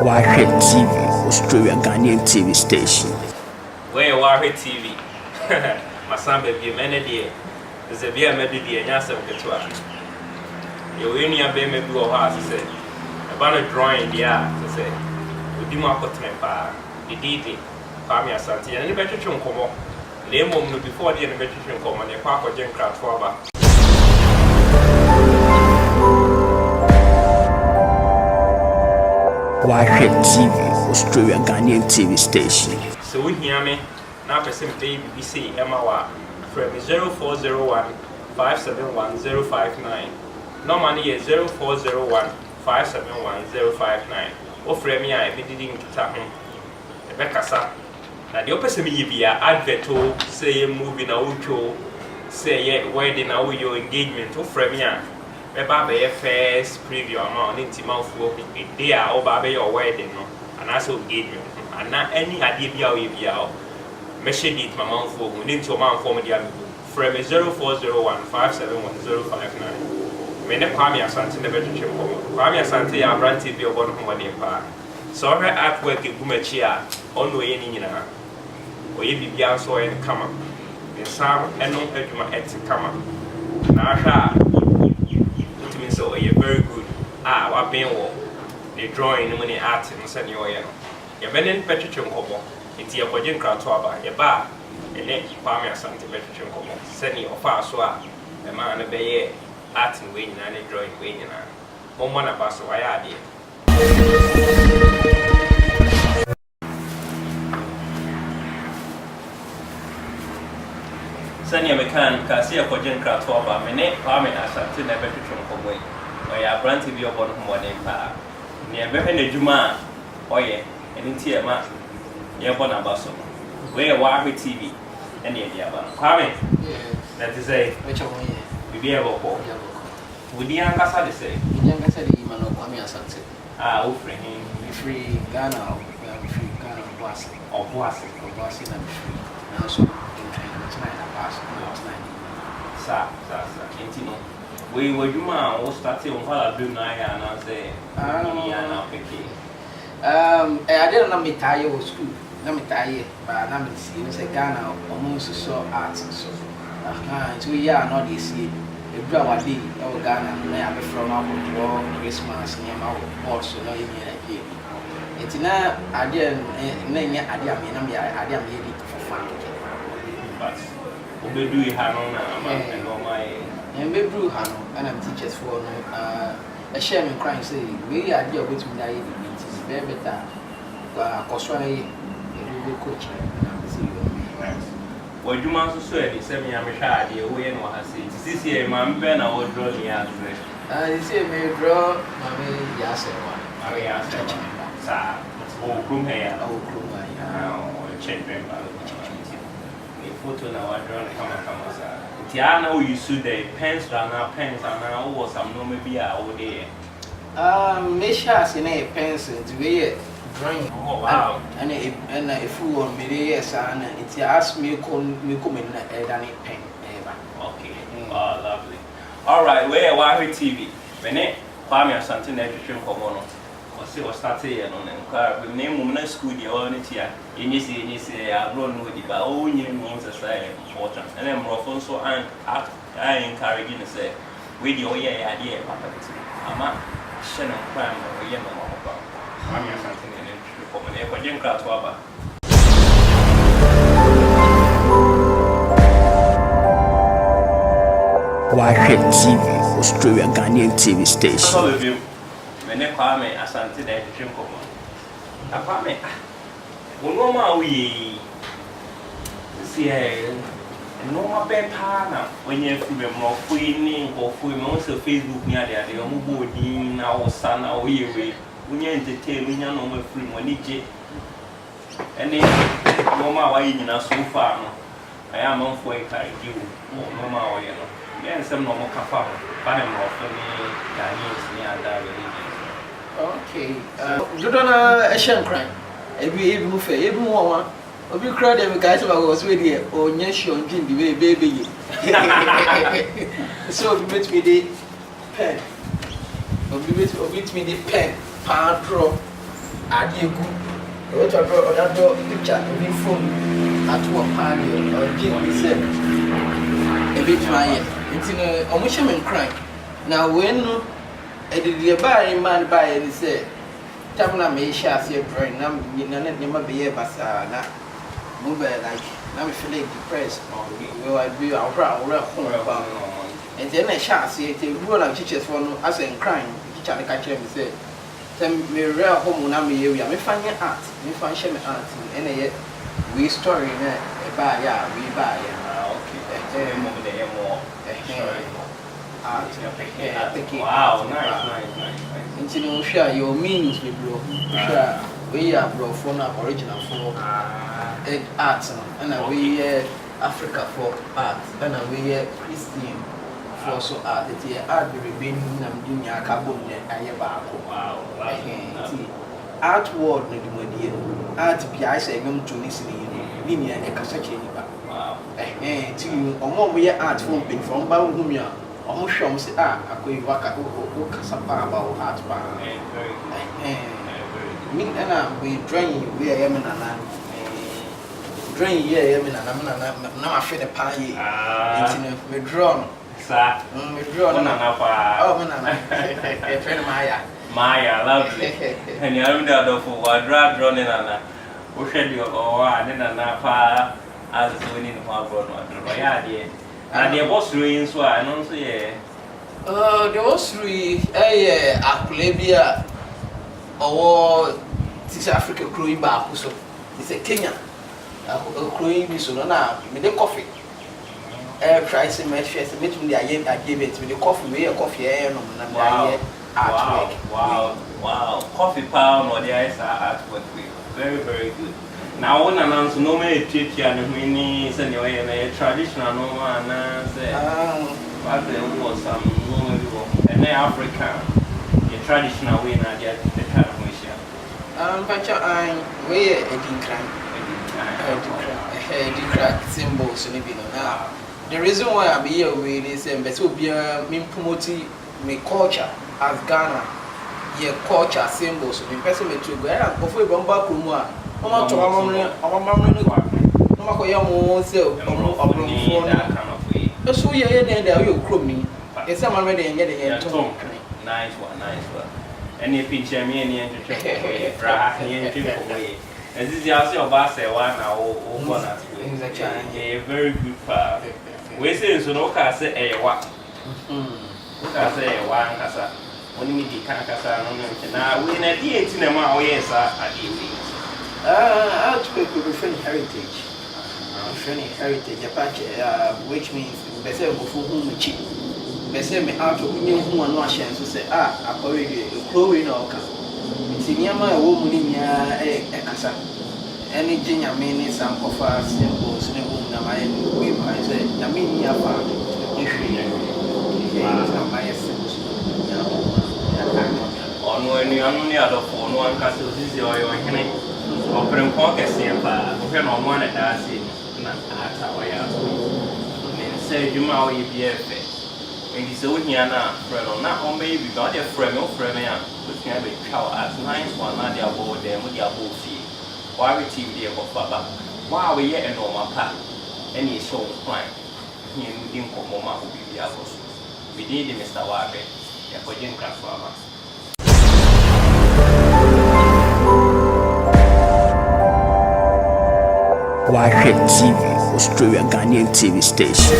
Waahwe TV, Australian Ghanaian TV station. Where Waahwe TV? My son baby, many dear. There's a beer maybe the answer of the tour. You win your baby go house, I said. About a drawing, yeah, I said. We do more cotton pa, the DD, kwame asante, and the better chunk come up. Name woman before the better come on the park or gem crowd for Waahwe TV, Australian Ghanaian TV station. So we hear me now. Person pay BBC Emma from 0401 571 059. No money is 0401 571 059. Offer me I didn't tap him. Rebecca sa. Now the person me be a advert say a movie na ucho say wedding na your engagement. Offer me Eba be first preview amount into mouth for a day or baby your wedding no and also engagement and not any idea we be out measure it my mouth for we need to amount for me from 0401 571 059 me ne kwame asante ne beto twem ko kwame asante ya branti bi obo no ho de pa so her artwork egumachi a ono ye ni nyina oye bibia so ye kama ne sam eno adwuma et kama na ahwa so you're very good. What been the drawing money art and send you. You're been better to come. It's your project crowd to about your bar and let Kwame asante better to come. Send you far so the man a bay art and waiting and drawing waiting. One of us, why are you? Send your mechanic, can see a project crowd to about me, Kwame asante never to come. Or ya branti bi obo no mo ne pa ne be hwe na djuma oye eni ti e ma ye bo na baso we Waahwe TV ene e dia ba kwame that is a which one ye bi e bo ko we di ankasa de say man of kwame asante o free him free Ghana free Ghana boss na free now so in China na pass sa entino we were Juma or starting on Hala Brunei and say, I didn't know me tie was school. Let me tie it, but I'm in see Ghana almost so arts and so. So we are not this year. The brother did our Ghana, may have from our draw Christmas near our boss, so no, you mean like it. It's not, I didn't mean I didn't need it for fun. But we do have on my. And we brew Hano, and I'm teachers for a share in crime say, we are dear with me, it is very better. Cosway, we will coach. Well, you must say, send me a machine, we and what I say. This year, my Ben, I will draw the answer. I say, may draw, Mammy Yasser one. I asked sir, oh, room here, oh, check them out. A photo now, I draw come, sir. Tiana, you see the pens and now was some no maybe out there. Meshas in a pencil to be drawing. Oh, wow. And a fool on me, yes, and it's asked me come in a pen. Okay, oh, lovely. All right, we're Waahwe TV. When it Kwame asante na twetwe komo no se o start here no nka we name mum school dey all ne tia yenyese agro no di ba o nyim no say important and em rofo so and I encourage you to say we dey o ye ya dey papa ti ama hye no kwa no o ye no mo ba Kwame asante na twetwe komo na e ko gen kra to aba Waahwe TV, Australian Ghanaian TV station. When they Kwame asante na twetwe komo Kwame wo ma we see no ma be pa na onye fi be mo fu ni ko fu mo so Facebook ni ade o mo bo din na wo sa na wo yewe onye entertain nya no mo free mo ni je ene no ma wa yi nyina so far no aya man fu e kai gi wo no ma wo ye no yen sem no mo kafa ba ne mo fu ni Ghanaians ni ada we ni okay you don't know a shame crime ebi mu fe ebi mu wa obi crowd dem guys about we dey onye shon jin di baby so we meet me the pen obi meet me the pen pan draw ade egu o to draw that draw picture obi phone at one party or give me say e bit my nti no omo hye me cry na when no e de buy man buy ni say tamna me share say drawing na ne ma be ye basa na move like na me feel depressed we were be awra and then I shall say it will like teachers for no as in crime teacher catch them say tell me real home na me area me find art me find share me art and we story na buy ya we buy ya okay mo de more art wow nice into no share your means we bro share we are bro for na original for art and we Africa for art and we Christian for so art the art be been nam dunya ka bom ne aye ba ko wow art world ne dimodie art bi I say ngam to ni sini ni ni e kasa che ni ba wow ti omo mo ye art from bin from ba hu mi a omo hwom se akoi waka o kasa pa ba o art ba me na we drawing we am na na drawing here me na ma fe de pa ye nti me draw sa me draw na pa oh me na friend Maya lovely and you are the for draw ne na wo hwe di o wa ne na pa as so ni no abro no draw ya de na de boss ruin so a no so ye the boss ruin akule bia owo South Africa crowing back so it's a Kenya crowing bi so na me de coffee price me share se metum de aye give it me the coffee we coffee no na me artwork wow coffee pound or the ice artwork very very good now one announce no me treat ya no ni se ne we na traditional no man na say but there was some no me go and African the traditional way na the kind of way but we crack symbols in now. The reason why I be here is but will be me promoting my culture as Ghana. Your culture symbols. Me person me to go and go for a bomba kuma. Mama to mama no ma ko ya mo se o no so ye there you chrome me. Yes am ready and get the nice one. Any picture me any entertainment bra any entertainment as this you see oba say one na o gonna a very good pa we say so no ka say e wa ka say e wa nkasa oni mi di kan kasa no na we na di enti na ma o yes ade we art people friend heritage apart which means be say go for hu mi chi be say me art of new hu anu ahye so say akore de krowe na oka ntinyama e wo mu ni nya kasa eni ginya me ni sam kofa symbols ne wo na my we my say na me ni afa ehwe na my symbols ono eni anu ni adofo no ankasa osisi oyo hene opren ko kese pa ohwe na omo na daasi na ata oya ne say juma o yefe and so here na friend na on baby got their friend ya we can be cow as nice one na dia bo dem dia bo fi why we team dia ko baba why we ye no ma pa any show plan here din ko mo ma ko bi dia bo we did Mr. Waahwe ya ko jin ka so ama Waahwe TV, Australian Ghanaian TV station.